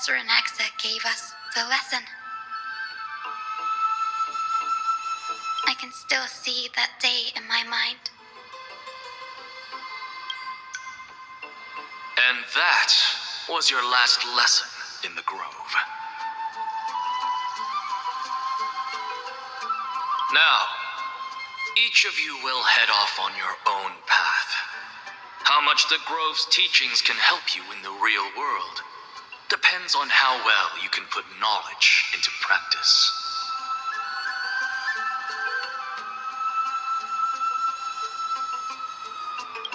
Professor Anaxa gave us the lesson. I can still see that day in my mind. And that was your last lesson in the grove. Now, each of you will head off on your own path. How much the grove's teachings can help you in the real world depends on how well you can put knowledge into practice.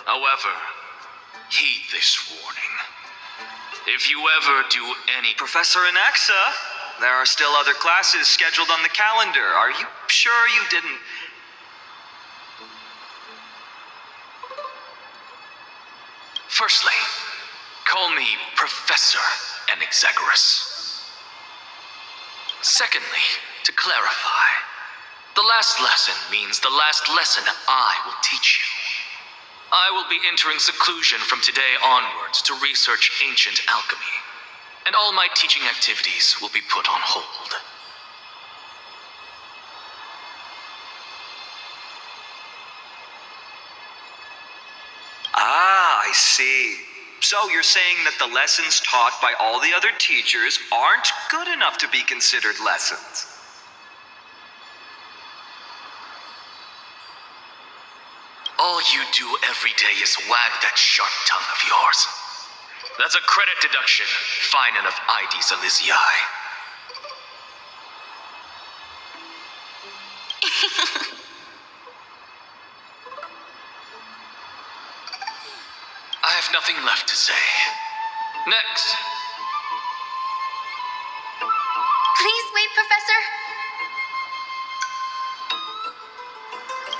However, heed this warning. If you ever do any— Professor Anaxa, there are still other classes scheduled on the calendar. Are you sure you didn't? Firstly, call me Professor Anaxagoras. Secondly, to clarify, the last lesson means the last lesson I will teach you. I will be entering seclusion from today onwards to research ancient alchemy, and all my teaching activities will be put on hold. Ah, I see. So you're saying that the lessons taught by all the other teachers aren't good enough to be considered lessons? All you do every day is wag that sharp tongue of yours. That's a credit deduction, fine enough IDs Elysiae. I have nothing left to say. Next. Please wait, Professor.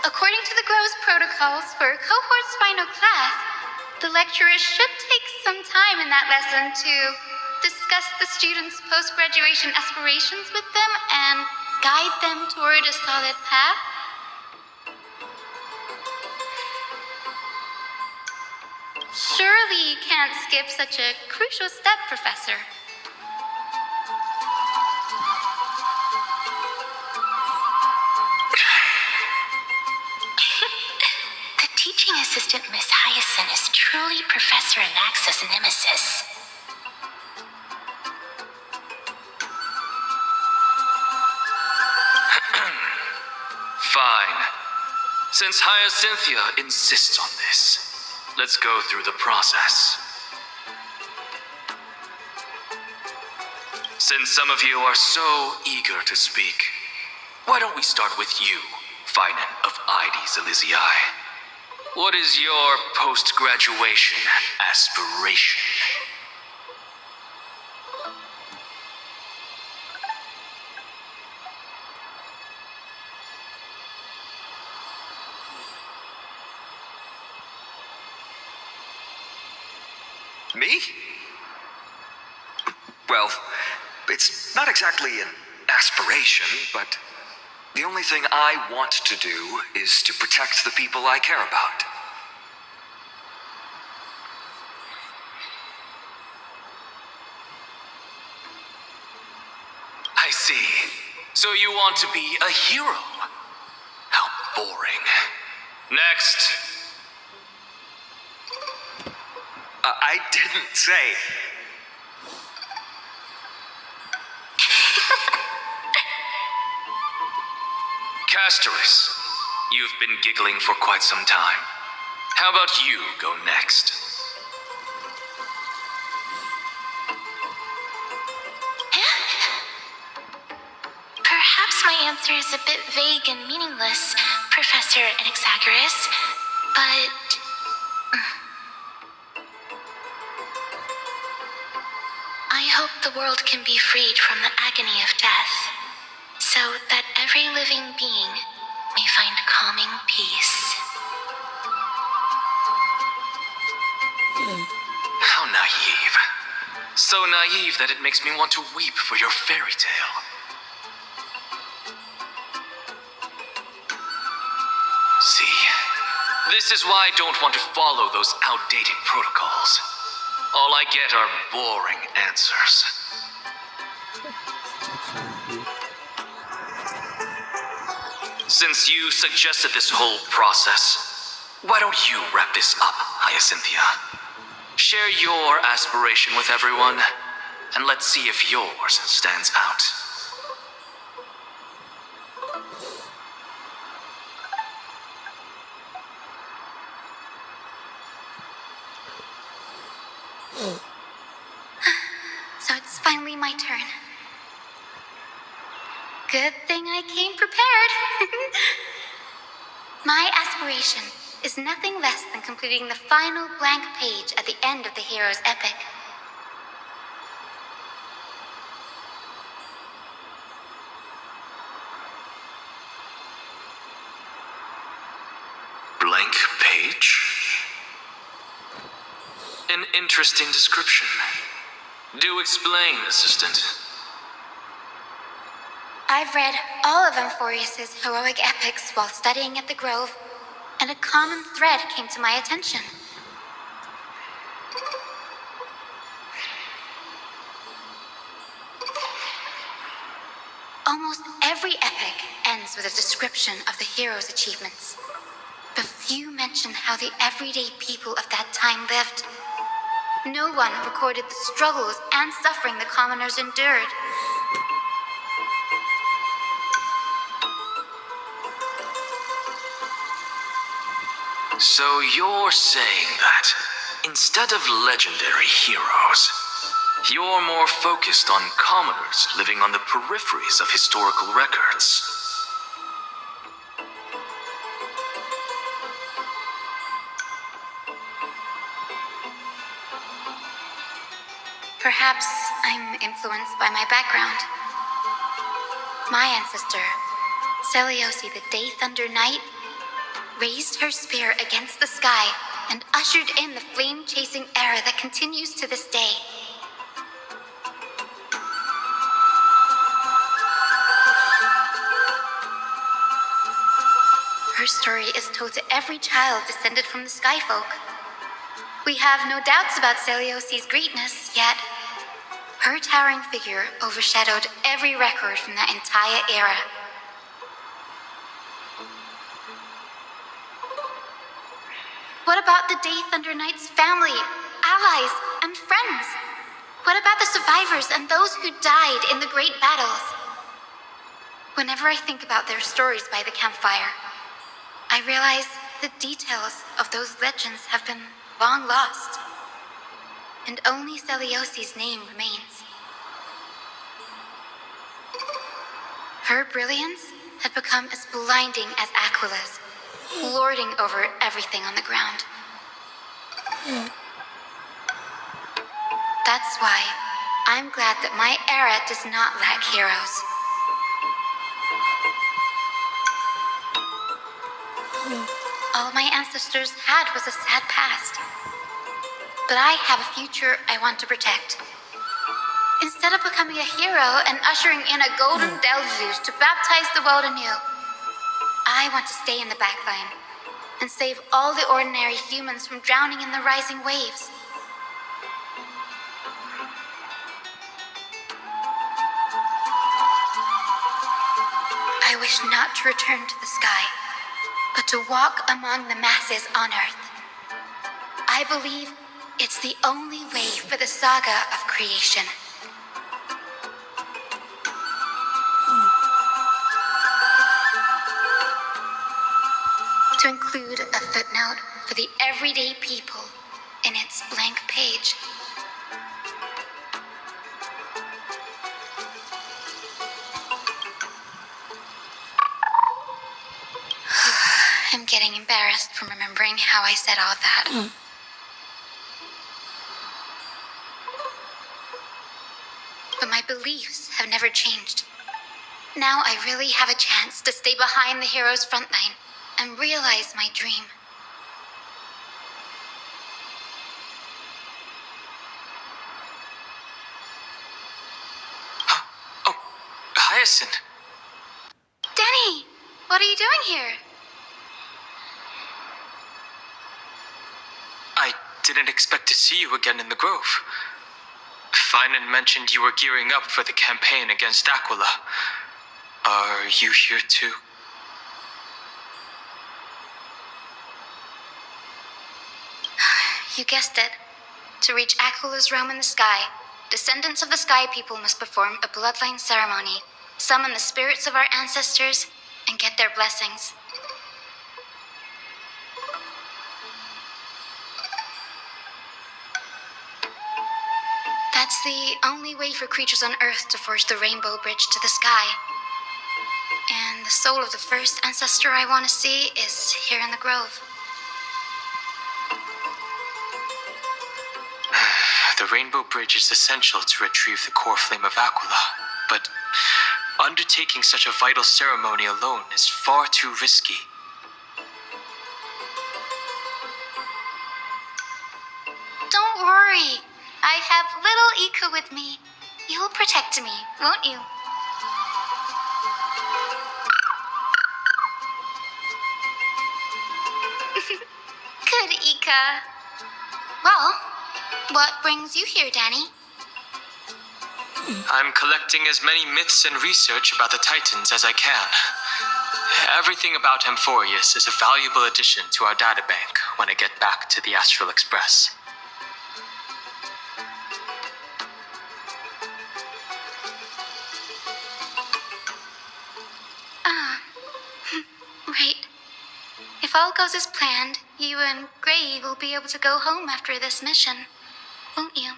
According to the Grove's protocols for cohort's final class, the lecturer should take some time in that lesson to discuss the students' post-graduation aspirations with them and guide them toward a solid path. Surely you can't skip such a crucial step, Professor. The teaching assistant, Miss Hyacinth, is truly Professor Anaxa's nemesis. Fine. Since Hyacinthia insists on this, let's go through the process. Since some of you are so eager to speak, why don't we start with you, Finan of IDs Elysiae? What is your post-graduation aspiration? Me? Well, it's not exactly an aspiration, but the only thing I want to do is to protect the people I care about. I see. So you want to be a hero? How boring. Next. I didn't say. Castoris, you've been giggling for quite some time. How about you go next? Perhaps my answer is a bit vague and meaningless, Professor Anaxagoras, but I hope the world can be freed from the agony of death, so that every living being may find calming peace. How naive. So naive that it makes me want to weep for your fairy tale. See, this is why I don't want to follow those outdated protocols. All I get are boring answers. Since you suggested this whole process, why don't you wrap this up, Hyacinthia? Share your aspiration with everyone, and let's see if yours stands out. So it's finally my turn. Good thing I came prepared. My aspiration is nothing less than completing the final blank page at the end of the hero's epic. Blank page? An interesting description. Do explain, assistant. I've read all of Amphorius's heroic epics while studying at the Grove, and a common thread came to my attention. Almost every epic ends with a description of the hero's achievements, but few mention how the everyday people of that time lived. No one recorded the struggles and suffering the commoners endured. So you're saying that instead of legendary heroes, you're more focused on commoners living on the peripheries of historical records. Perhaps I'm influenced by my background. My ancestor, Seliosi the Day Thunder Knight, raised her spear against the sky and ushered in the flame-chasing era that continues to this day. Her story is told to every child descended from the Skyfolk. We have no doubts about Seliosi's greatness, yet her towering figure overshadowed every record from that entire era. What about the Day Thunder Knight's family, allies, and friends? What about the survivors and those who died in the great battles? Whenever I think about their stories by the campfire, I realize the details of those legends have been long lost, and only Seliosi's name remains. Her brilliance had become as blinding as Aquila's, lording over everything on the ground. That's why I'm glad that my era does not lack heroes. All my ancestors had was a sad past, but I have a future I want to protect. Instead of becoming a hero and ushering in a golden deluge to baptize the world anew, I want to stay in the backline and save all the ordinary humans from drowning in the rising waves. I wish not to return to the sky, but to walk among the masses on Earth. I believe it's the only way for the saga of creation. To include a footnote for the everyday people in its blank page. I'm getting embarrassed from remembering how I said all that. But my beliefs have never changed. Now I really have a chance to stay behind the hero's front line and realize my dream. Oh, Hyacinth. Denny, what are you doing here? I didn't expect to see you again in the grove. Finan mentioned you were gearing up for the campaign against Aquila. Are you here too? You guessed it. To reach Aquila's realm in the sky, descendants of the Sky People must perform a bloodline ceremony, summon the spirits of our ancestors, and get their blessings. That's the only way for creatures on Earth to forge the rainbow bridge to the sky. And the soul of the first ancestor I want to see is here in the grove. The rainbow bridge is essential to retrieve the core flame of Aquila, but undertaking such a vital ceremony alone is far too risky. Don't worry. I have little Ika with me. You'll protect me, won't you? Good, Ika. Well, what brings you here, Danny? I'm collecting as many myths and research about the Titans as I can. Everything about Amphorius is a valuable addition to our databank when I get back to the Astral Express. Right. If all goes as planned, you and Gray will be able to go home after this mission, won't you?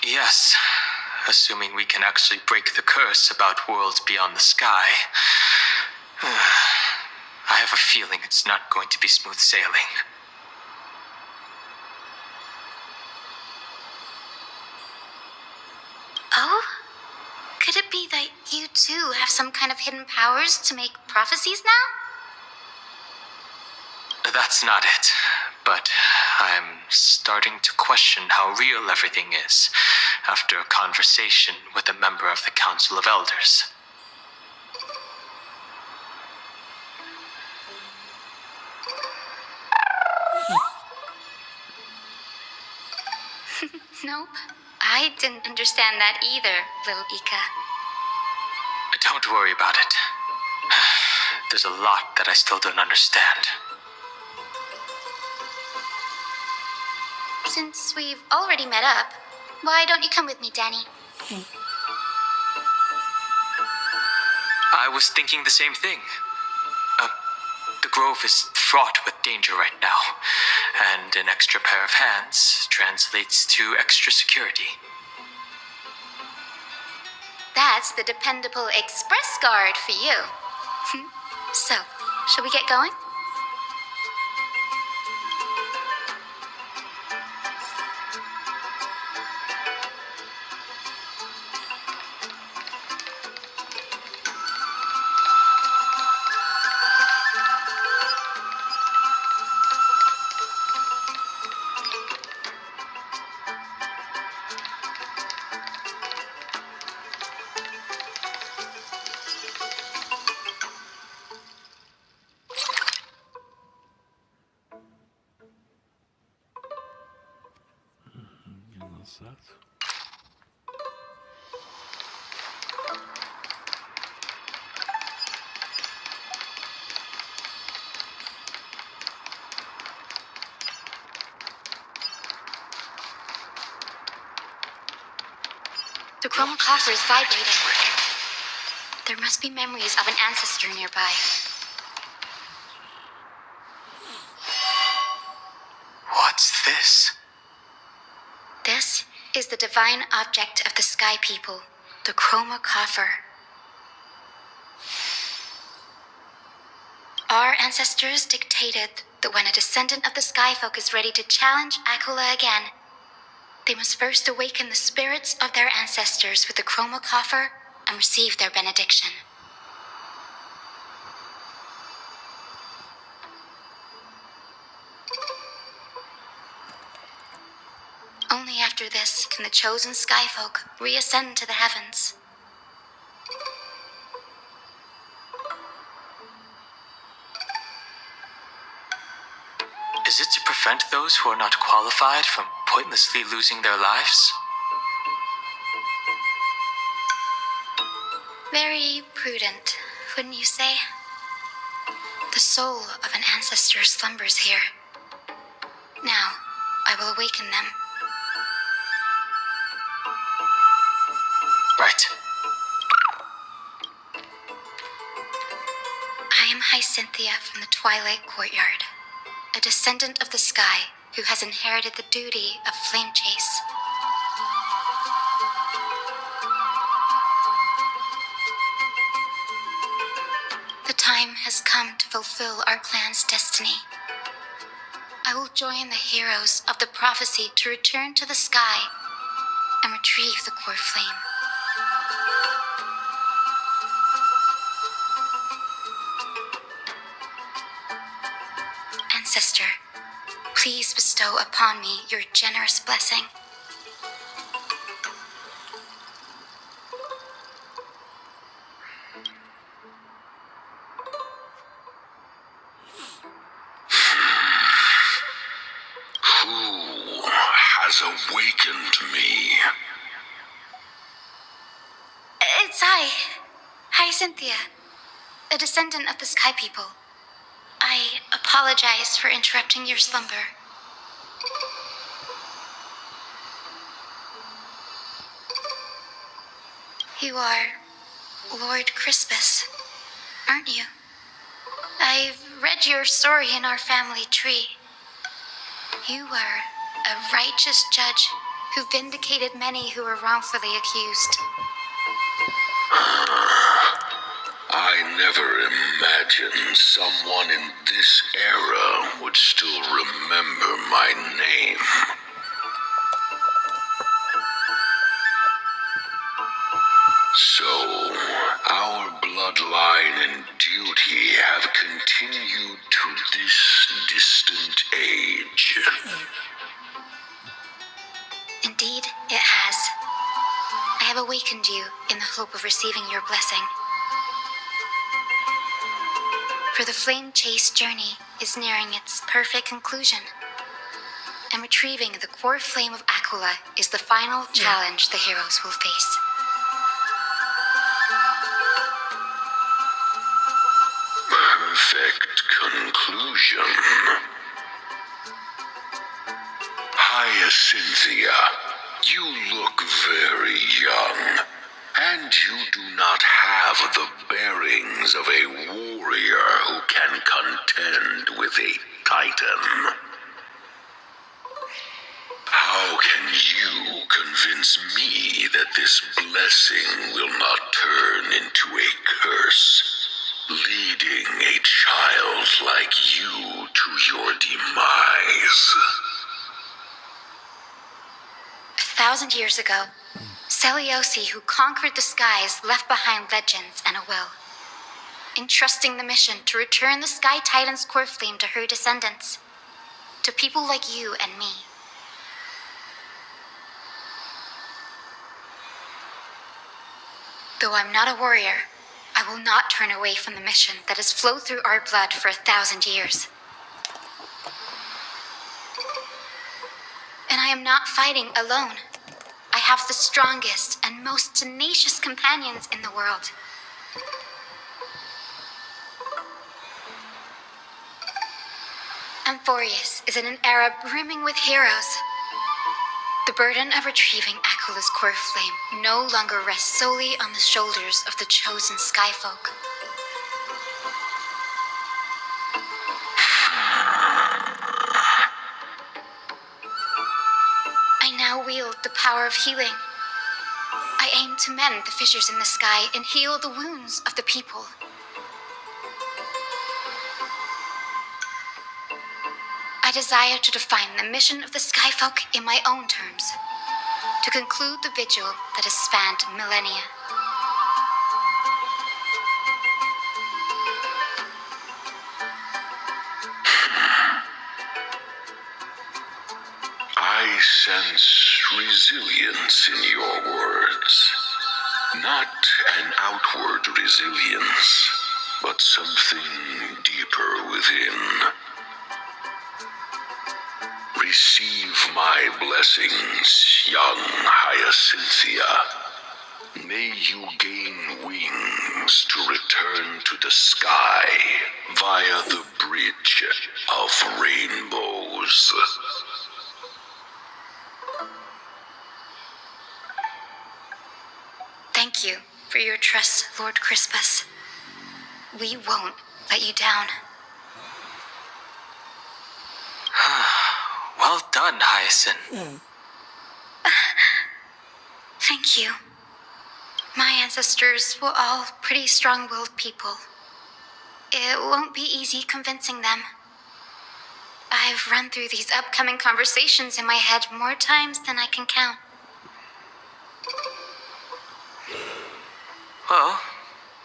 Yes, assuming we can actually break the curse about worlds beyond the sky. I have a feeling it's not going to be smooth sailing. Oh? Could it be that you too have some kind of hidden powers to make prophecies now? That's not it, but I'm starting to question how real everything is after a conversation with a member of the Council of Elders. Nope. I didn't understand that either, little Ika. Don't worry about it. There's a lot that I still don't understand. Since we've already met up, why don't you come with me, Danny? I was thinking the same thing. The grove is fraught with danger right now, and an extra pair of hands translates to extra security. That's the dependable express guard for you. So, shall we get going? The chroma coffer is vibrating. There must be memories of an ancestor nearby. What's this? This is the divine object of the Sky People, the chroma coffer. Our ancestors dictated that when a descendant of the Sky Folk is ready to challenge Aquila again, they must first awaken the spirits of their ancestors with the chroma coffer and receive their benediction. Only after this can the chosen Sky Folk reascend to the heavens. Is it to prevent those who are not qualified from pointlessly losing their lives? Very prudent, wouldn't you say? The soul of an ancestor slumbers here. Now, I will awaken them. Right. I am Hyacinthia from the Twilight Courtyard, a descendant of the sky who has inherited the duty of flame chase. The time has come to fulfill our clan's destiny. I will join the heroes of the prophecy to return to the sky and retrieve the core flame. Ancestor, please bestow upon me your generous blessing. Who has awakened me? It's I, Hyacinthia, a descendant of the Sky People. I apologize for interrupting your slumber. You are Lord Crispus, aren't you? I've read your story in our family tree. You were a righteous judge who vindicated many who were wrongfully accused. I never imagined someone in this era would still remember my name. So, our bloodline and duty have continued to this distant age. Indeed, it has. I have awakened you in the hope of receiving your blessing. For the flame chase journey is nearing its perfect conclusion, and retrieving the core flame of Aquila is the final challenge the heroes will face. Perfect conclusion. Hyacinthia, you look very young, and you do not have the bearings of a warrior who can contend with a titan. How can you convince me that this blessing will not turn into a curse, leading a child like you to your demise? 1,000 years ago, Seliosi, who conquered the skies, left behind legends and a will, entrusting the mission to return the Sky Titan's core flame to her descendants, to people like you and me. Though I'm not a warrior, I will not turn away from the mission that has flowed through our blood for 1,000 years. And I am not fighting alone. I have the strongest and most tenacious companions in the world. Amphorius is in an era brimming with heroes. The burden of retrieving Aquila's core flame no longer rests solely on the shoulders of the chosen skyfolk. I now wield the power of healing. I aim to mend the fissures in the sky and heal the wounds of the people. I desire to define the mission of the Skyfolk in my own terms, to conclude the vigil that has spanned millennia. I sense resilience in your words. Not an outward resilience, but something deeper within. Receive my blessings, young Hyacinthia. May you gain wings to return to the sky via the bridge of rainbows. Thank you for your trust, Lord Crispus. We won't let you down. Well done, Hyacinth. Thank you. My ancestors were all pretty strong-willed people. It won't be easy convincing them. I've run through these upcoming conversations in my head more times than I can count. Well,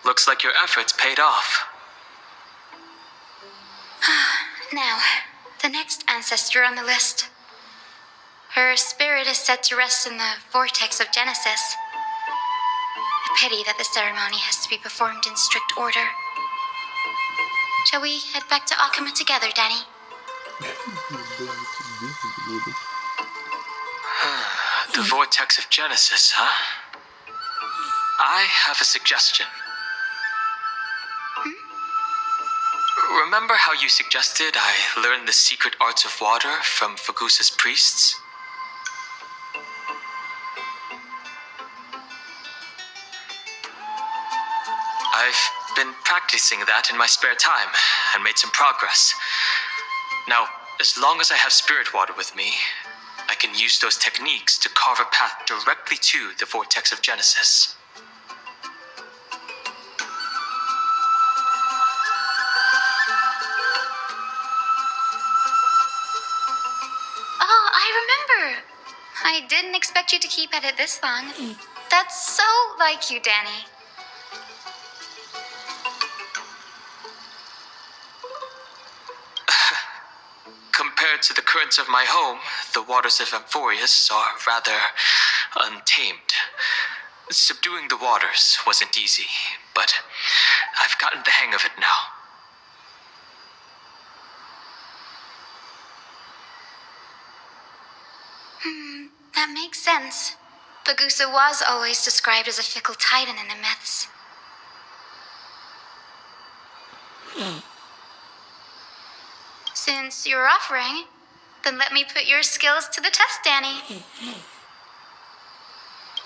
looks like your efforts paid off. Now, the next ancestor on the list. Her spirit is said to rest in the vortex of Genesis. A pity that the ceremony has to be performed in strict order. Shall we head back to Akama together, Danny? The vortex of Genesis, huh? I have a suggestion. Remember how you suggested I learn the secret arts of water from Fagusa's priests? I've been practicing that in my spare time and made some progress. Now, as long as I have spirit water with me, I can use those techniques to carve a path directly to the vortex of Genesis. Oh, I remember. I didn't expect you to keep at it this long. That's so like you, Danny. Compared to the currents of my home, the waters of Amphorius are rather untamed. Subduing the waters wasn't easy, but I've gotten the hang of it now. That makes sense. Fagusa was always described as a fickle titan in the myths. Since you're offering, then let me put your skills to the test, Danny.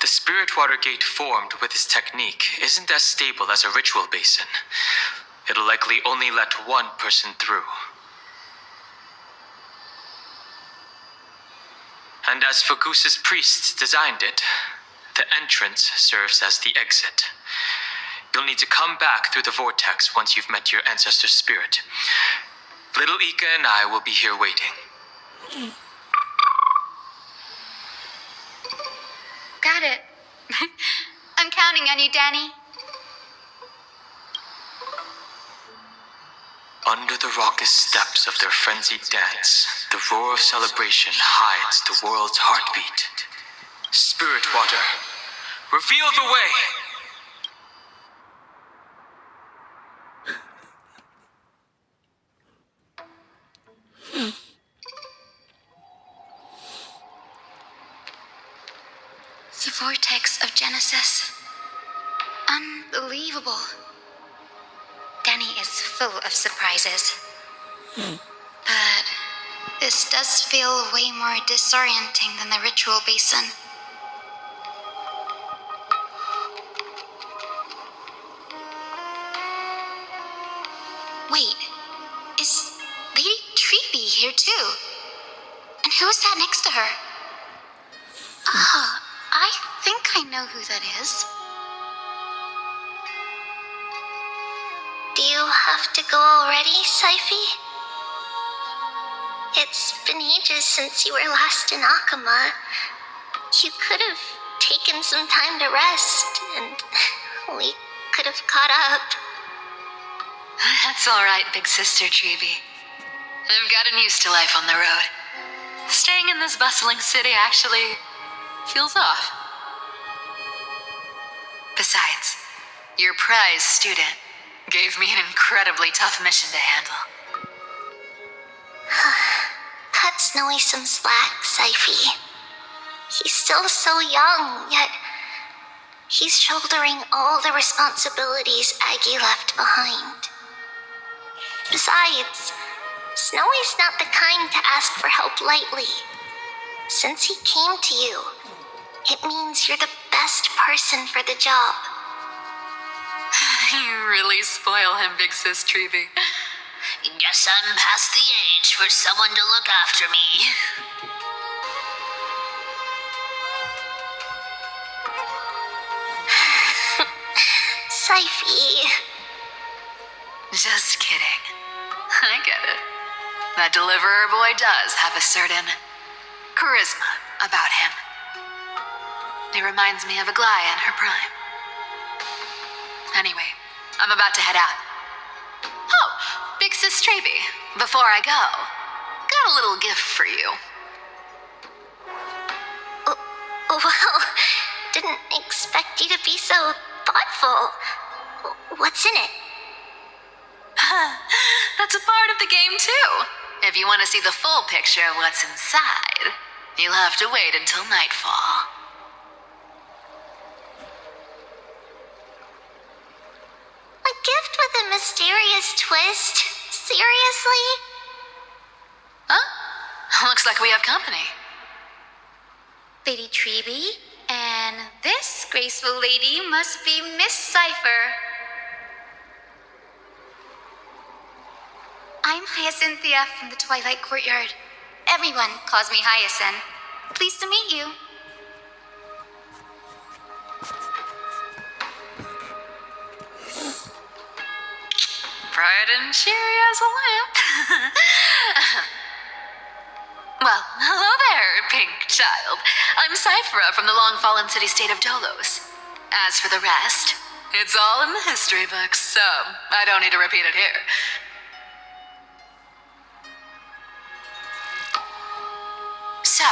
The spirit water gate formed with this technique isn't as stable as a ritual basin. It'll likely only let one person through. And as Fagusa's priests designed it, the entrance serves as the exit. You'll need to come back through the vortex once you've met your ancestor's spirit. Little Ika and I will be here waiting. Got it. I'm counting on you, Danny. Under the raucous steps of their frenzied dance, the roar of celebration hides the world's heartbeat. Spirit water, reveal the way! The vortex of Genesis. Unbelievable. Danny is full of surprises. But this does feel way more disorienting than the ritual basin. Wait, is Lady Treepy here too? And who is that next to her? Ah, I think I know who that is. Do you have to go already, Syphie? It's been ages since you were last in Akama. You could have taken some time to rest, and we could have caught up. That's all right, big sister Chibi. I've gotten used to life on the road. Staying in this bustling city actually feels off. Besides, your prize student gave me an incredibly tough mission to handle. That's Snowy some slack, Syphie. He's still so young, yet he's shouldering all the responsibilities Aggie left behind. Besides, Snowy's not the kind to ask for help lightly. Since he came to you, it means you're the best person for the job. You really spoil him, Big Sis Treevy. Guess I'm past the age for someone to look after me. Syphie. Just kidding. I get it. That deliverer boy does have a certain charisma about him. He reminds me of Aglaia in her prime. Anyway, I'm about to head out. Oh, Big Sis Treevy, before I go, got a little gift for you. Well, didn't expect you to be so thoughtful. What's in it? That's a part of the game, too. If you want to see the full picture of what's inside, you'll have to wait until nightfall. A gift with a mysterious twist? Seriously? Huh? Looks like we have company. Lady Treeby, and this graceful lady must be Miss Cipher. I'm Hyacinthia from the Twilight Courtyard. Everyone calls me Hyacinth. Pleased to meet you. Bright and cheery as a lamp. Well, hello there, pink child. I'm Cyphera from the long-fallen city-state of Dolos. As for the rest, it's all in the history books, so I don't need to repeat it here. So,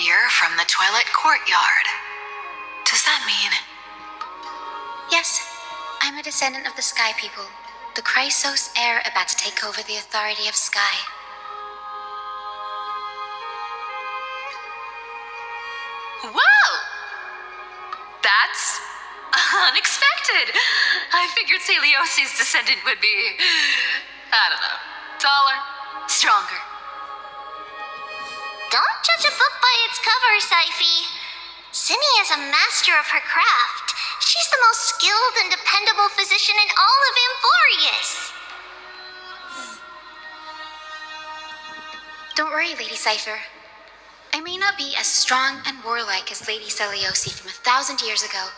you're from the Twilight Courtyard. Does that mean... Yes, I'm a descendant of the Sky People, the Chrysos heir about to take over the authority of Sky. Whoa! That's unexpected. I figured Celiosi's descendant would be, I don't know, taller, stronger. Don't judge a book by its cover, Syphie. Cindy is a master of her craft. She's the most skilled and dependable physician in all of Amphorius. Don't worry, Lady Cipher. I may not be as strong and warlike as Lady Celiosi from 1,000 years ago,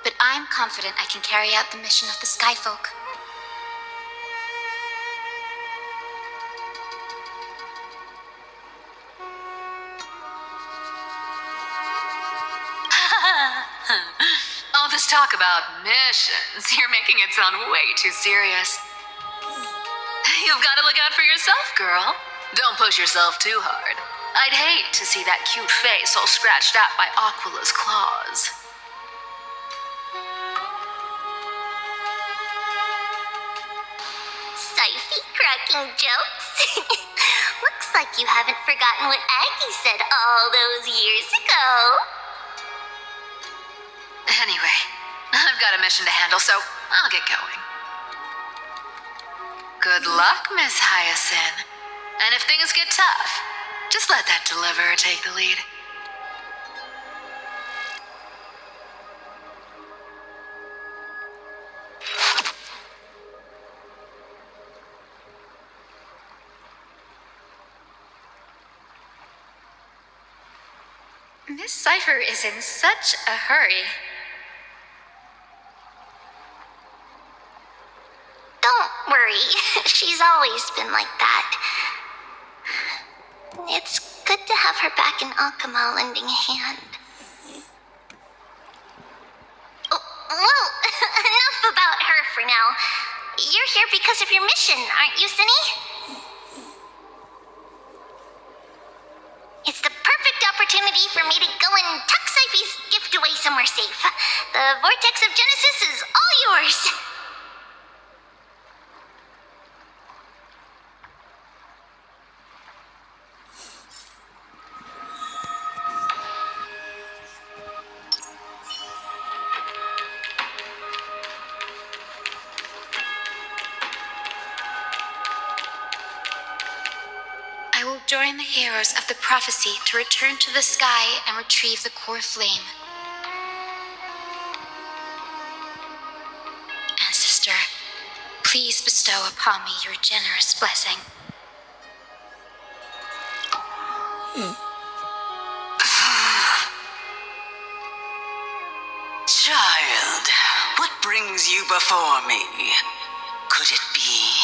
but I'm confident I can carry out the mission of the Sky Folk. All this talk about missions, you're making it sound way too serious. You've got to look out for yourself, girl. Don't push yourself too hard. I'd hate to see that cute face all scratched out by Aquila's claws. Syphie cracking jokes? Looks like you haven't forgotten what Aggie said all those years ago. Anyway, I've got a mission to handle, so I'll get going. Good luck, Miss Hyacinth. And if things get tough, just let that deliverer take the lead. Miss Cipher is in such a hurry. Don't worry, she's always been like that. It's good to have her back in Akama lending a hand. Oh, well, enough about her for now. You're here because of your mission, aren't you, Cindy? It's the perfect opportunity for me to go and tuck Syphie's gift away somewhere safe. The Vortex of Genesis is all yours. join the heroes of the prophecy to return to the sky and retrieve the core flame. Ancestor, please bestow upon me your generous blessing. Child, what brings you before me? Could it be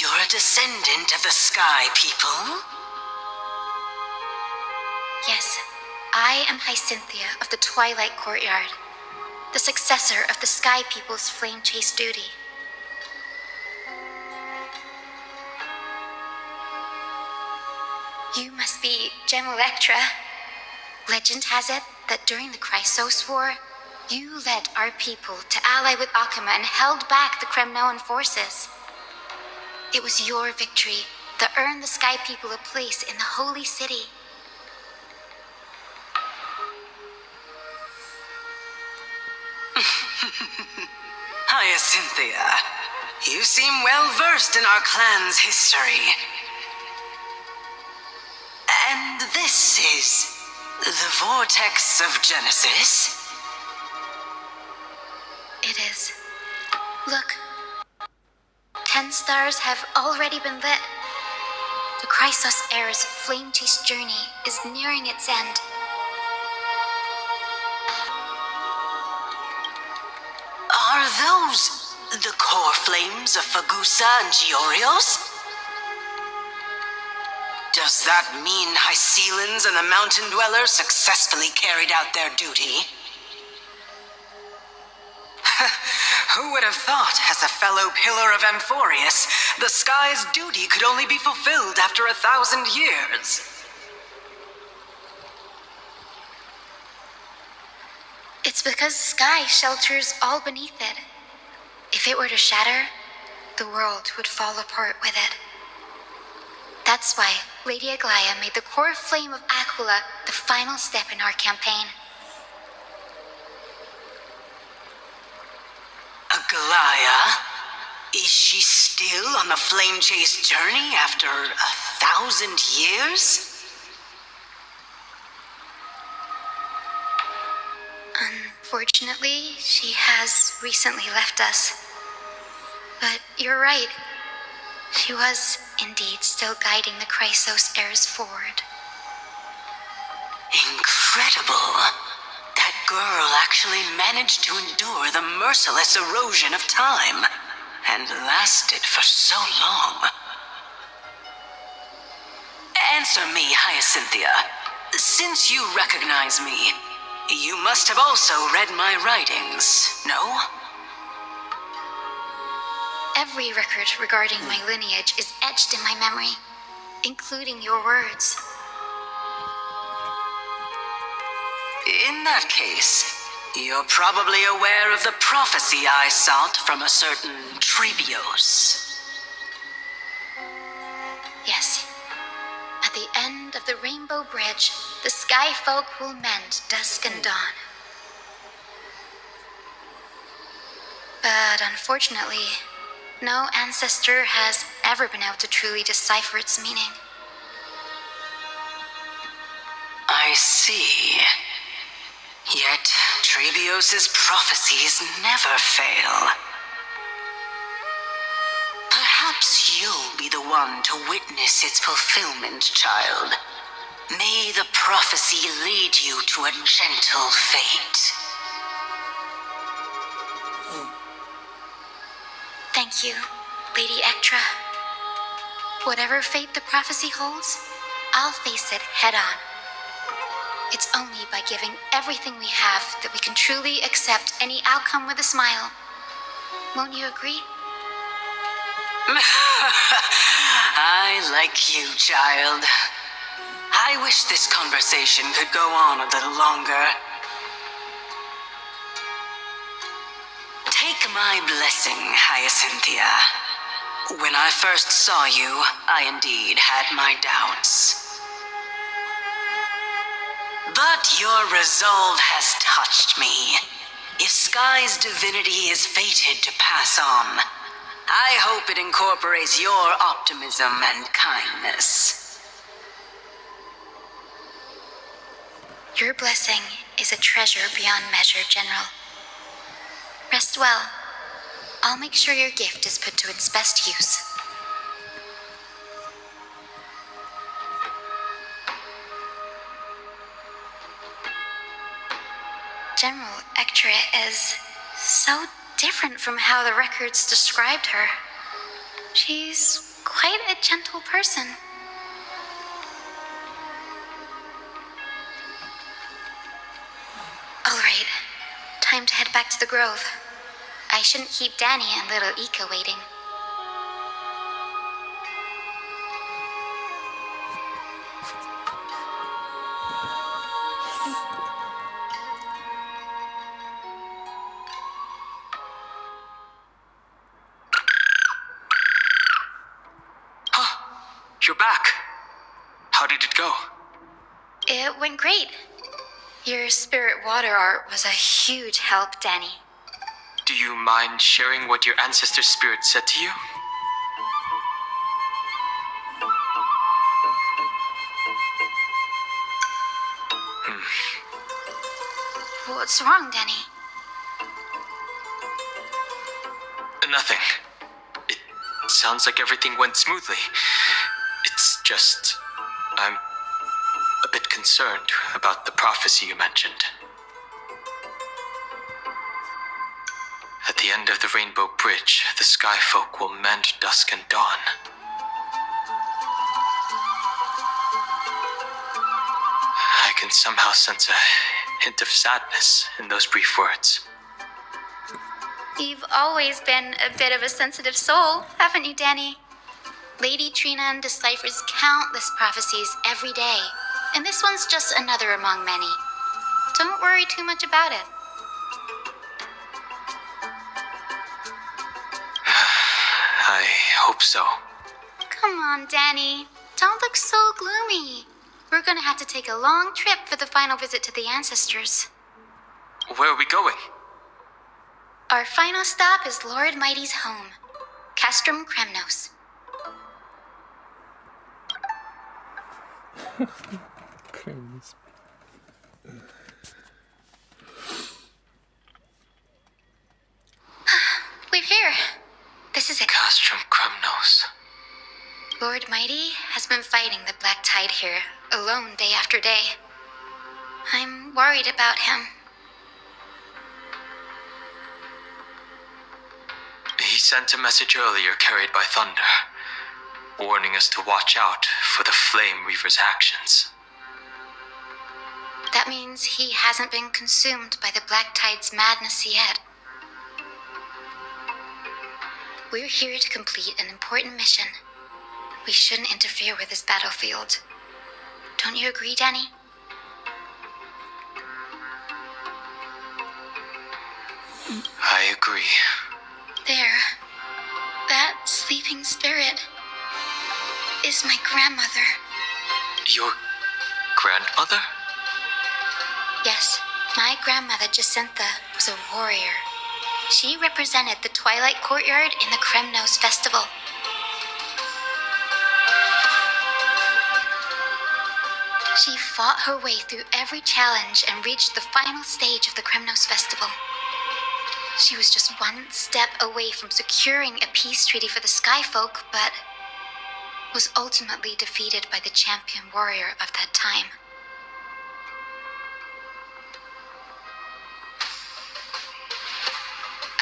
you're a descendant of the Sky People? Yes, I am Hyacinthia of the Twilight Courtyard, the successor of the Sky People's Flame Chase duty. You must be Gem Electra. Legend has it that during the Chrysos War, you led our people to ally with Akuma and held back the Kremnoan forces. It was your victory that earned the Sky People a place in the Holy City. Hyacinthia, you seem well versed in our clan's history. And this is the Vortex of Genesis? It is. Look. 10 stars have already been lit. The Chrysos Heir's flame chase journey is nearing its end. Are those the core flames of Fagusa and Giorios? Does that mean Hycelans and the Mountain Dwellers successfully carried out their duty? Who would have thought, as a fellow pillar of Amphorius, the sky's duty could only be fulfilled after 1,000 years? It's because sky shelters all beneath it. If it were to shatter, the world would fall apart with it. That's why Lady Aglaia made the core flame of Aquila the final step in our campaign. Aglaia? Is she still on the flame chase journey after 1,000 years? Unfortunately, she has recently left us. But you're right. She was indeed still guiding the Chrysos heirs forward. Incredible. That girl actually managed to endure the merciless erosion of time, and lasted for so long. Answer me, Hyacinthia. Since you recognize me, you must have also read my writings, no? Every record regarding my lineage is etched in my memory, including your words. In that case, you're probably aware of the prophecy I sought from a certain Trebios. Yes. At the end of the Rainbow Bridge, the Sky Folk will mend dusk and dawn. But unfortunately, no ancestor has ever been able to truly decipher its meaning. I see. Yet, Trebios' prophecies never fail. Perhaps you'll be the one to witness its fulfillment, child. May the prophecy lead you to a gentle fate. Thank you, Lady Ectra. Whatever fate the prophecy holds, I'll face it head on. It's only by giving everything we have that we can truly accept any outcome with a smile. Won't you agree? I like you, child. I wish this conversation could go on a little longer. Take my blessing, Hyacinthia. When I first saw you, I indeed had my doubts. But your resolve has touched me. If Sky's divinity is fated to pass on, I hope it incorporates your optimism and kindness. Your blessing is a treasure beyond measure, General. Rest well. I'll make sure your gift is put to its best use. General Ectria is so different from how the records described her. She's quite a gentle person. All right, time to head back to the grove. I shouldn't keep Danny and little Ika waiting. You're back. How did it go? It went great. Your spirit water art was a huge help, Danny. Do you mind sharing what your ancestor spirit said to you? What's wrong, Danny? Nothing. It sounds like everything went smoothly. It's just, I'm a bit concerned about the prophecy you mentioned. At the end of the Rainbow Bridge, the Sky Folk will mend dusk and dawn. I can somehow sense a hint of sadness in those brief words. You've always been a bit of a sensitive soul, haven't you, Danny? Lady Trina deciphers countless prophecies every day, and this one's just another among many. Don't worry too much about it. I hope so. Come on, Danny. Don't look so gloomy. We're gonna have to take a long trip for the final visit to the ancestors. Where are we going? Our final stop is Lord Mighty's home, Castrum Kremnos. Kremnos. We're here. This is it. Castrum Kremnos. Lord Mighty has been fighting the Black Tide here, alone day after day. I'm worried about him. He sent a message earlier carried by thunder, warning us to watch out for the Flame Reaver's actions. That means he hasn't been consumed by the Black Tide's madness yet. We're here to complete an important mission. We shouldn't interfere with this battlefield. Don't you agree, Danny? I agree. There. That sleeping spirit is my grandmother. Your grandmother? Yes, my grandmother Jacinta was a warrior. She represented the Twilight Courtyard in the Kremnos Festival. She fought her way through every challenge and reached the final stage of the Kremnos Festival. She was just one step away from securing a peace treaty for the Skyfolk, but was ultimately defeated by the champion warrior of that time.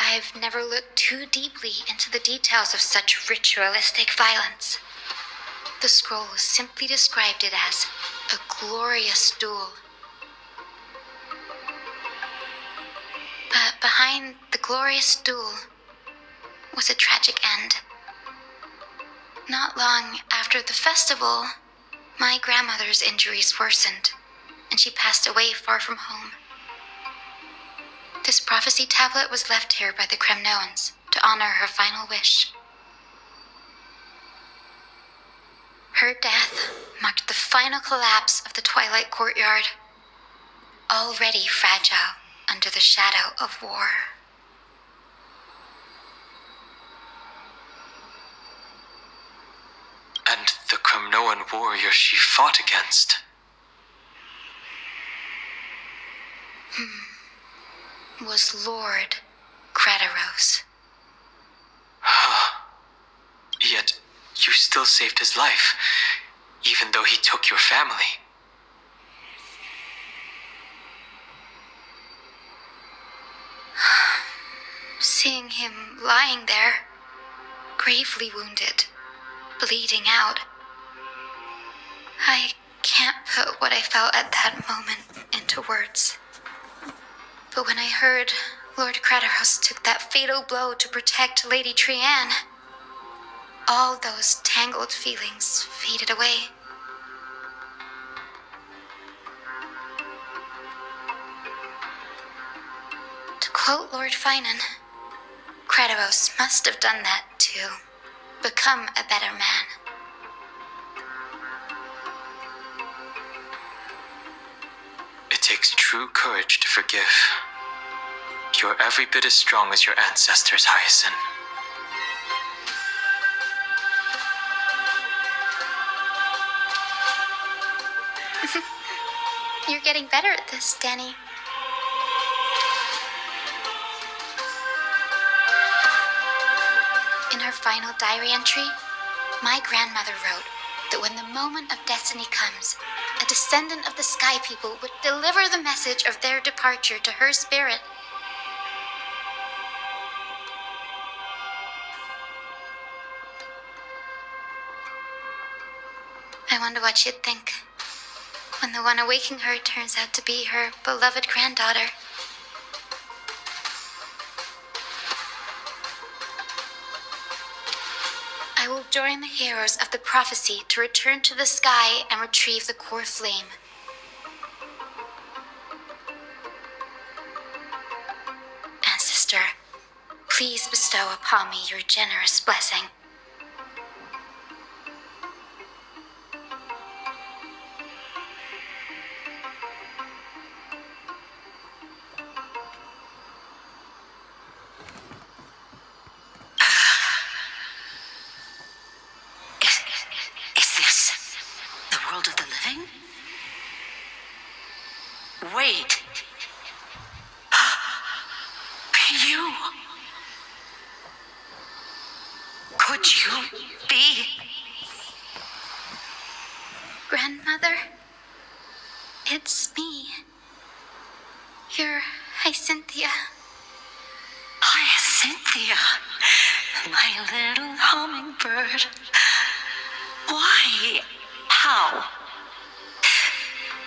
I've never looked too deeply into the details of such ritualistic violence. The scroll simply described it as a glorious duel. But behind the glorious duel was a tragic end. Not long after the festival, my grandmother's injuries worsened, and she passed away far from home. This prophecy tablet was left here by the Kremnoans to honor her final wish. Her death marked the final collapse of the Twilight Courtyard, already fragile under the shadow of war. And the Kremnoan warrior she fought against. was Lord Crataros. Yet, you still saved his life, even though he took your family. Seeing him lying there, gravely wounded, bleeding out, I can't put what I felt at that moment into words. But when I heard Lord Crataros took that fatal blow to protect Lady Trianne, all those tangled feelings faded away. To quote Lord Finan, Crataros must have done that to become a better man. It takes true courage to forgive. You're every bit as strong as your ancestors, Hyacinth. You're getting better at this, Danny. In her final diary entry, my grandmother wrote that when the moment of destiny comes, a descendant of the Sky People would deliver the message of their departure to her spirit. I wonder what she'd think when the one awaking her turns out to be her beloved granddaughter. I will join the heroes of the prophecy to return to the sky and retrieve the core flame. Ancestor, please bestow upon me your generous blessing. Is this the world of the living? Wait. You. Could you be? Grandmother, it's me. Your Hyacinthia. Hyacinthia, my little hummingbird. Why? How?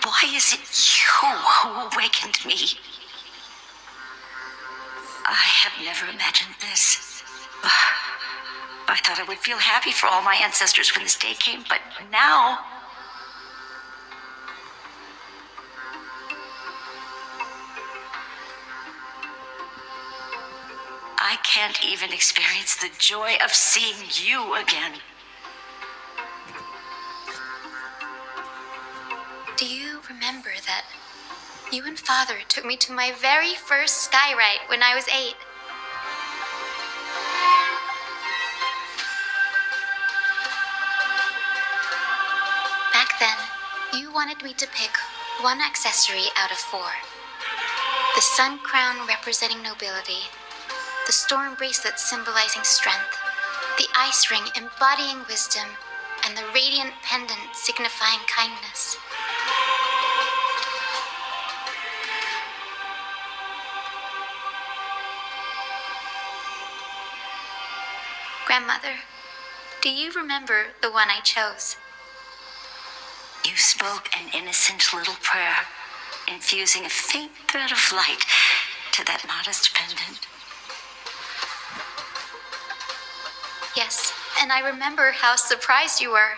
Why is it you who awakened me? I have never imagined this. I thought I would feel happy for all my ancestors when this day came, but now... I can't even experience the joy of seeing you again. Do you remember that you and Father took me to my very first skyride when I was 8? Back then, you wanted me to pick one accessory out of 4. The sun crown representing nobility, the storm bracelet symbolizing strength, the ice ring embodying wisdom, and the radiant pendant signifying kindness. Grandmother, do you remember the one I chose? You spoke an innocent little prayer, infusing a faint thread of light to that modest pendant. Yes, and I remember how surprised you were.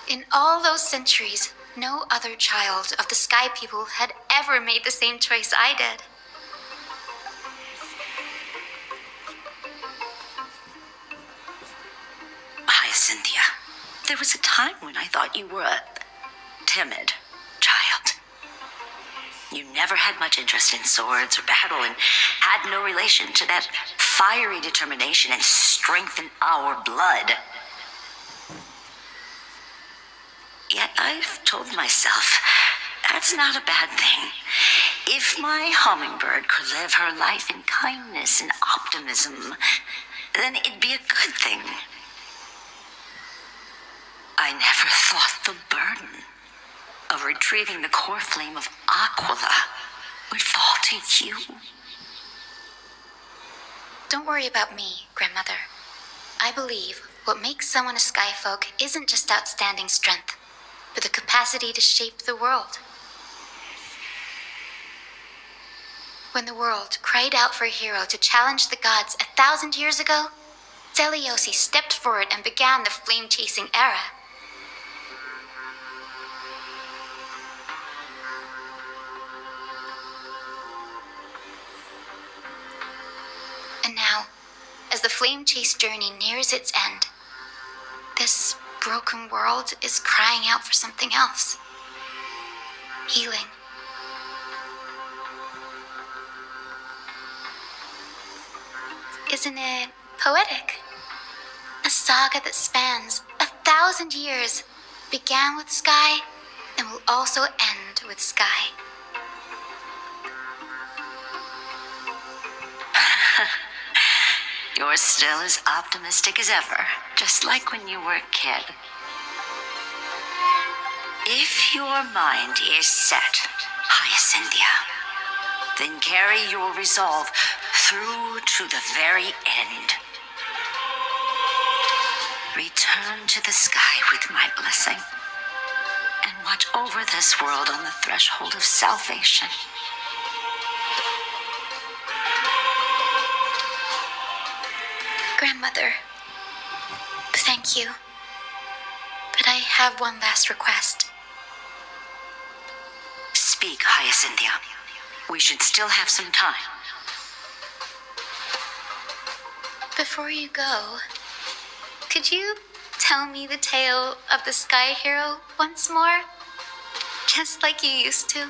In all those centuries, no other child of the Sky People had ever made the same choice I did. Cynthia, there was a time when I thought you were a timid child. You never had much interest in swords or battle and had no relation to that fiery determination and strength in our blood. Yet I've told myself that's not a bad thing. If my hummingbird could live her life in kindness and optimism, then it'd be a good thing. I never thought the burden of retrieving the core flame of Aquila would fall to you. Don't worry about me, Grandmother. I believe what makes someone a skyfolk isn't just outstanding strength, but the capacity to shape the world. When the world cried out for a hero to challenge the gods 1,000 years ago, Zeliosi stepped forward and began the flame-chasing era. And now, as the flame chase journey nears its end, this broken world is crying out for something else. Healing. Isn't it poetic? A saga that spans 1,000 years, began with Sky, and will also end with Sky. You're still as optimistic as ever, just like when you were a kid. If your mind is set, Hyacinthia, then carry your resolve through to the very end. Return to the sky with my blessing, and watch over this world on the threshold of salvation. Grandmother, thank you. But I have one last request. Speak, Hyacinthia. We should still have some time. Before you go, could you tell me the tale of the Sky Hero once more? Just like you used to.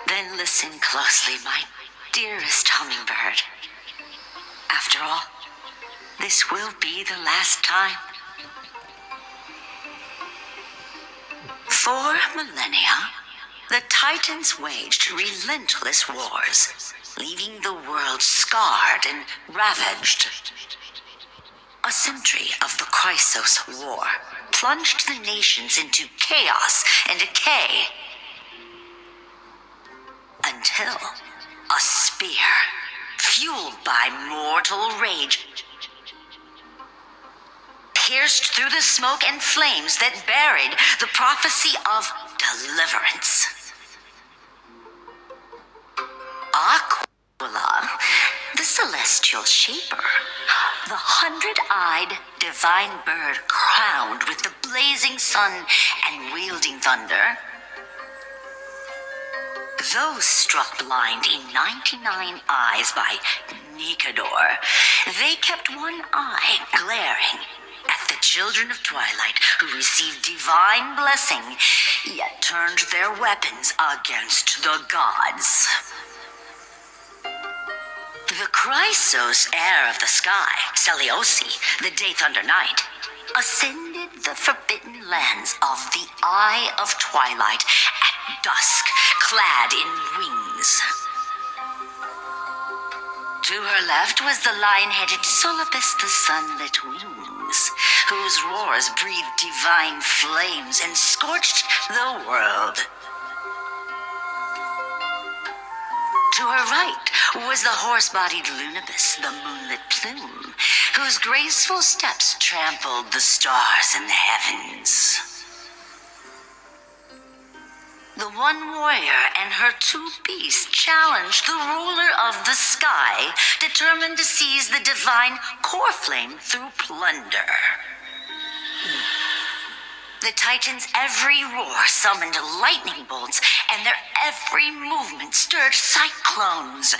Then listen closely, my dearest hummingbird. After all, this will be the last time. For millennia, the Titans waged relentless wars, leaving the world scarred and ravaged. A century of the Chrysos War plunged the nations into chaos and decay, until a spear, fueled by mortal rage, pierced through the smoke and flames that buried the prophecy of deliverance. Aquila, the celestial shaper, the 100-eyed divine bird crowned with the blazing sun and wielding thunder, those struck blind in 99 eyes by Nikador, they kept one eye glaring at the children of Twilight who received divine blessing, yet turned their weapons against the gods. The Chrysos heir of the sky, Seliosi, the Day Thunder Knight, ascended the forbidden lands of the Eye of Twilight at dusk, clad in wings. To her left was the lion-headed Solibus the Sunlit Wings, whose roars breathed divine flames and scorched the world. To her right was the horse-bodied Lunibus, the Moonlit Plume, whose graceful steps trampled the stars in the heavens. The one warrior and her two beasts challenged the ruler of the sky, determined to seize the divine core flame through plunder. The Titans' every roar summoned lightning bolts, and their every movement stirred cyclones.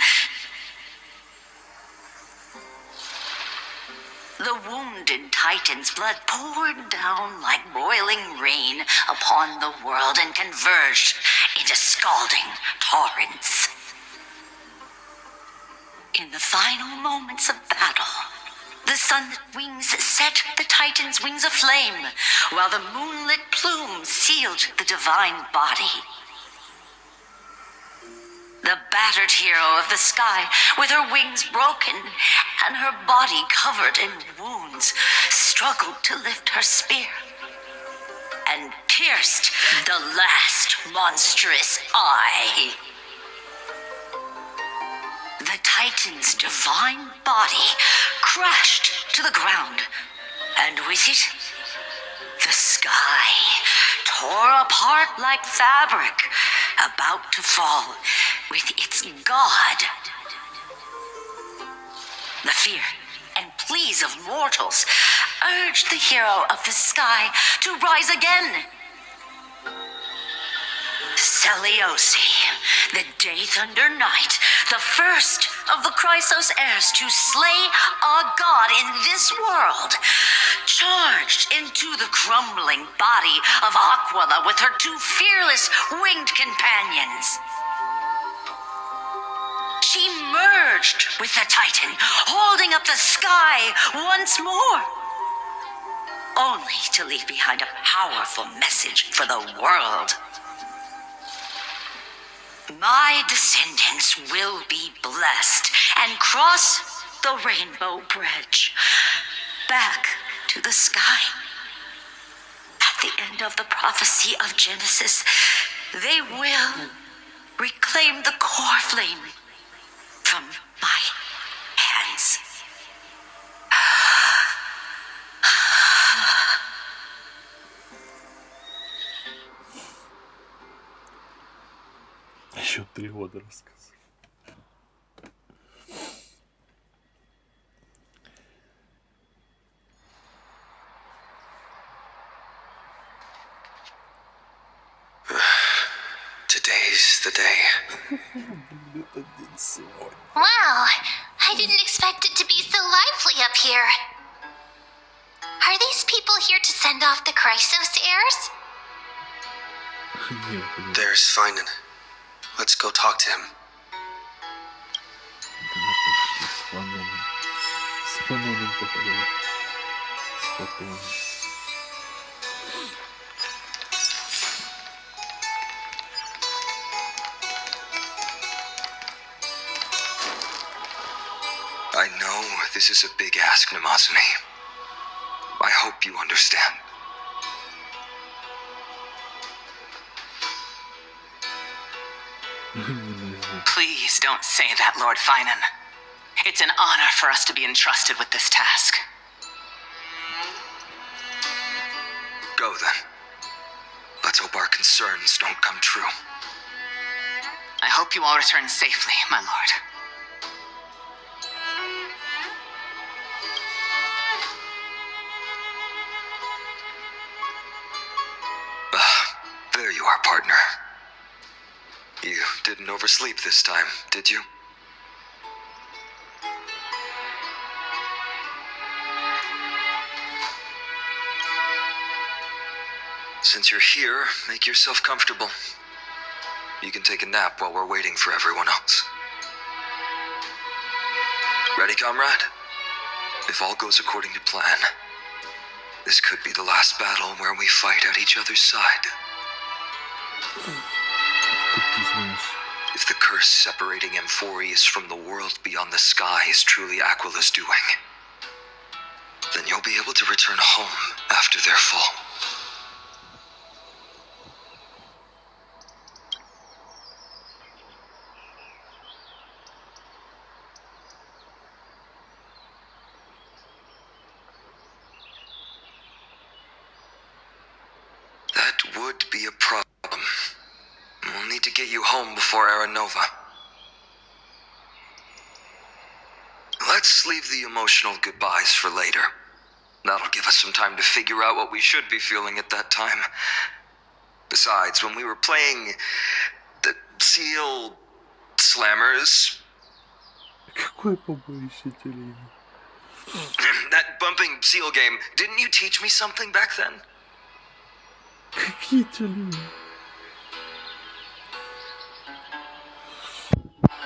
The wounded Titan's blood poured down like boiling rain upon the world and converged into scalding torrents. In the final moments of battle, The sunlit wings set the Titan's wings aflame, while the moonlit plume sealed the divine body. The battered hero of the sky, with her wings broken and her body covered in wounds, struggled to lift her spear and pierced the last monstrous eye. The Titan's divine body crashed to the ground, and with it, the sky tore apart like fabric, about to fall with its god. The fear and pleas of mortals urged the hero of the sky to rise again. Celiosi, the Day Thunder Knight, the first of the Chrysos heirs to slay a god in this world, charged into the crumbling body of Aquila with her two fearless winged companions. She merged with the Titan, holding up the sky once more, only to leave behind a powerful message for the world. My descendants will be blessed and cross the rainbow bridge back to the sky. At the end of the prophecy of Genesis, they will reclaim the core flame from my hands. Еще 3 года рассказывал. Today's the day. Wow, I didn't expect it to be so lively up here. Are these people here to send off the Chrysos heirs? There's Finan. Let's go talk to him. С фоном попадает. С фотоном. I know this is a big ask, Namazumi. I hope you understand. Please don't say that, Lord Finan. It's an honor for us to be entrusted with this task. Go then. Let's hope our concerns don't come true. I hope you all return safely, my lord. There you are, partner. You didn't oversleep this time, did you? Since you're here, make yourself comfortable. You can take a nap while we're waiting for everyone else. Ready, comrade? If all goes according to plan, this could be the last battle where we fight at each other's side. If the curse separating Amphorius from the world beyond the sky is truly Aquila's doing, then you'll be able to return home after their fall. That would be a problem. We'll need to get you home before Aranova. Let's leave the emotional goodbyes for later. That'll give us some time to figure out what we should be feeling at that time. Besides, when we were playing the Seal Slammers, Какое побоище телевизора? that bumping seal game, didn't you teach me something back then? Какие телевизоры?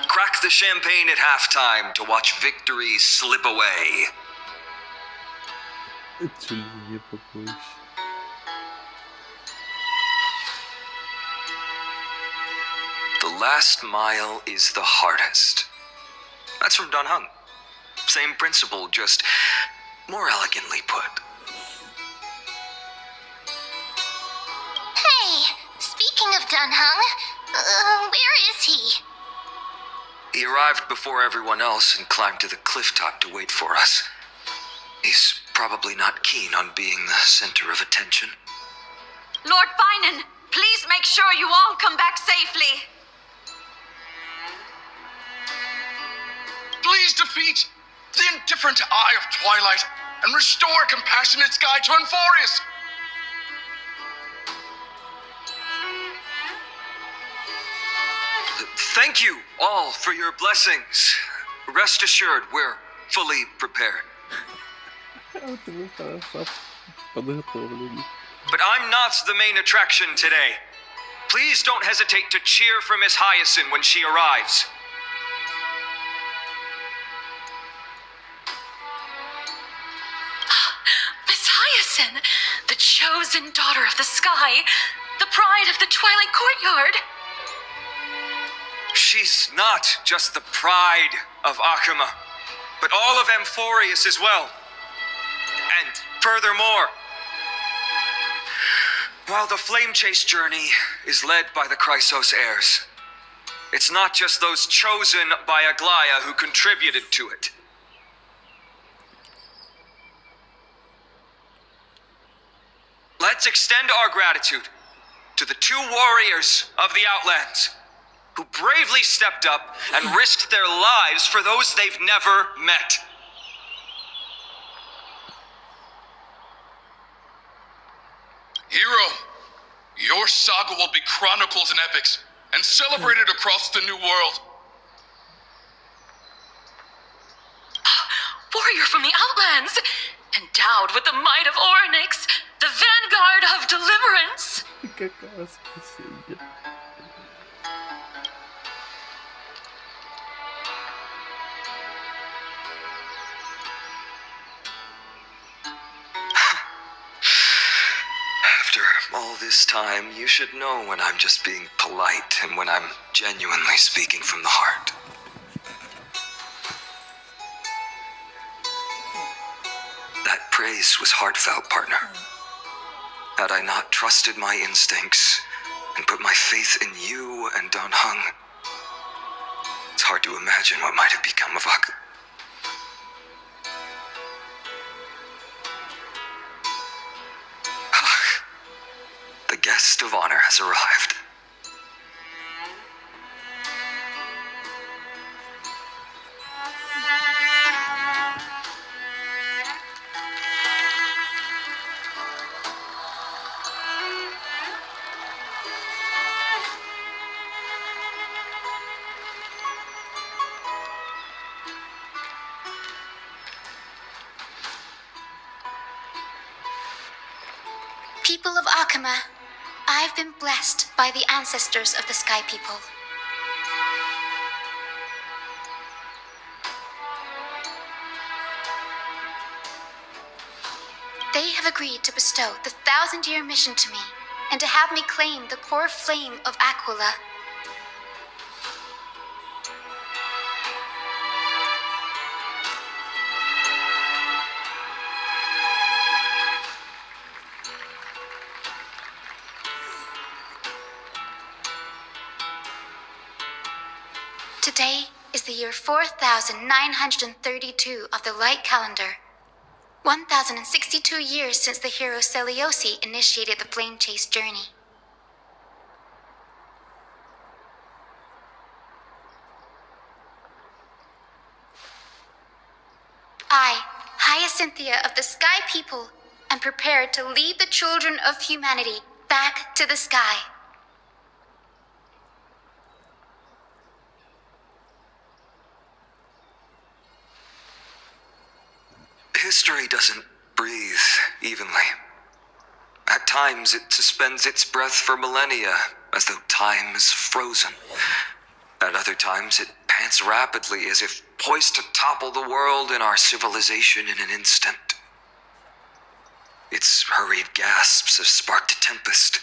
Crack the champagne at halftime to watch victory slip away. Отчисление побоище. The last mile is the hardest. That's from Don Hung. Same principle, just more elegantly put. Hey, speaking of Dunhung, where is he? He arrived before everyone else and climbed to the cliff top to wait for us. He's probably not keen on being the center of attention. Lord Finan, please make sure you all come back safely. Please defeat the indifferent eye of Twilight and restore compassionate sky to Euphorius. Thank you all for your blessings. Rest assured, we're fully prepared. Вот мы хорошо подготовлены. But I'm not the main attraction today. Please don't hesitate to cheer for Miss Hyacinth when she arrives. Miss Hyacinth, the chosen daughter of the sky, the pride of the Twilight Courtyard. She's not just the pride of Akuma, but all of Amphorius as well. And furthermore, while the Flame Chase journey is led by the Chrysos heirs, it's not just those chosen by Aglaya who contributed to it. Let's extend our gratitude to the two warriors of the Outlands who bravely stepped up and risked their lives for those they've never met. Hero, your saga will be chronicles and epics, and celebrated across the New World. Warrior from the Outlands, endowed with the might of Orynyx, the vanguard of deliverance. Какая спасение. After all this time, you should know when I'm just being polite and when I'm genuinely speaking from the heart. That praise was heartfelt, partner. Had I not trusted my instincts and put my faith in you and Don Hung, it's hard to imagine what might have become of Aku. The guest of honor has arrived. People of Akuma, I've been blessed by the ancestors of the Sky People. They have agreed to bestow the 1,000-year mission to me and to have me claim the core flame of Aquila. Today is the year 4,932 of the Light Calendar. 1,062 years since the hero Seliosi initiated the Flame Chase journey. I, Hyacinthia of the Sky People, am prepared to lead the children of humanity back to the sky. History doesn't breathe evenly. At times, it suspends its breath for millennia, as though time is frozen. At other times, it pants rapidly, as if poised to topple the world and our civilization in an instant. Its hurried gasps have sparked a tempest,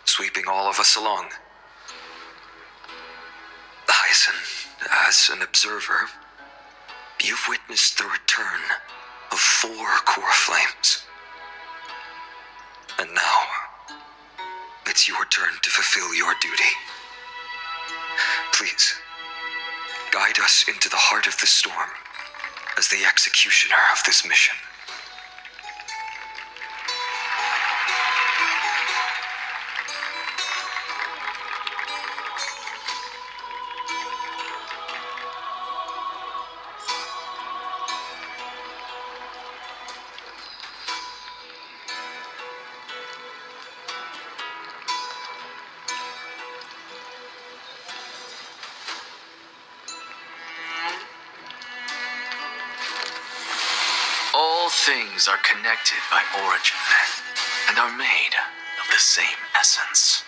sweeping all of us along. Hyacin, as an observer, you've witnessed the return of 4 core flames. And now, it's your turn to fulfill your duty. Please, guide us into the heart of the storm as the executioner of this mission. All things are connected by origin and are made of the same essence.